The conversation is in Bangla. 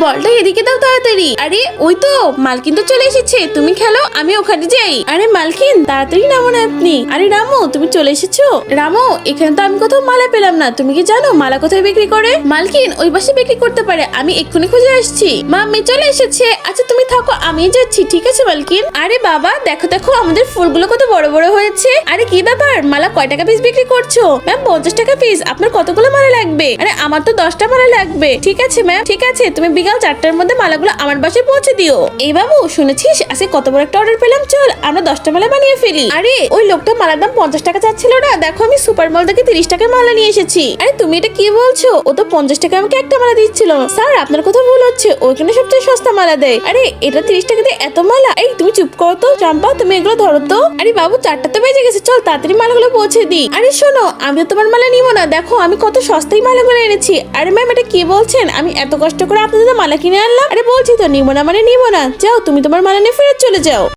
বলটা এদিকে দাও তাড়াতাড়ি। আরে ওই তো মালকিন তো চলে এসেছে, তুমি খেলো, আমি ওখানে যাই। আরে মালকিন তাড়াতাড়ি নামো না আপনি। আরে রামু তুমি চলে এসেছো? রামু এখানে তো আমি কোথাও মালা পেলাম না, তুমি কি জানো মালা কোথায় বিক্রি করে? মালকিন ওই পাশে বিক্রি করতে পারে, আমি এক্ষুনি খুঁজে আসছি। মাম্মি চলে এসেছে। আচ্ছা তুমি থাকো, আমি যাচ্ছি। ঠিক আছে মালকিন। আরে বাবা দেখো দেখো আমাদের ফুলগুলো কত বড় বড় হয়েছে। আরে কি ব্যাপার, মালা কয় টাকা পিস বিক্রি করছো? ম্যাম 50 টাকা পিস। আপনার কতগুলো মালা লাগবে? আরে আমার তো 10টা মালা লাগবে। ঠিক আছে ম্যাম, ঠিক আছে, তুমি বিকাল 4টার মধ্যে মালাগুলো আমার বাসায় পৌঁছে দিও। এই বাবু শুনেছিস আজকে কত বড় একটা অর্ডার পেলাম, চল আমরা 10টা মালা বানিয়ে ফেলি। আরে ওই লোকটা মালার দাম 50 টাকা চাচ্ছিল না, দেখো আমি সুপার মল থেকে 30 টাকায় মালা নিয়ে এসেছি। আরে তুমি এটা কি বলছো? ও তো 50 টাকা আমাকে একটা মালা দিচ্ছিল। স্যার আপনার কথা ভুল হচ্ছে, ওইখানে সবচেয়ে সস্তা মালা দেয়। আরে এটা 30 টাকা দিয়ে এত মালা? এই তুমি চুপ করো তো চম্পা, তুমি এগুলো ধরো তো। আরে বাবু 4টা তো বেজে গেছে, চল তাড়াতাড়ি মালাগুলো পৌঁছে দিই। আরে শোনো আমি তো তোমার মালা নিবো না, দেখো আমি কত সস্তায় মালাগুলো এনেছি। আরে ম্যাম এটা কি বলছেন? আমি এত কষ্ট করে আপনাদের মালা কিনে আনলাম। আরে বলছি তো নিবো না মানে নিবো না, যাও তুমি তোমার মালা নিয়ে ফেরত চলে যাও।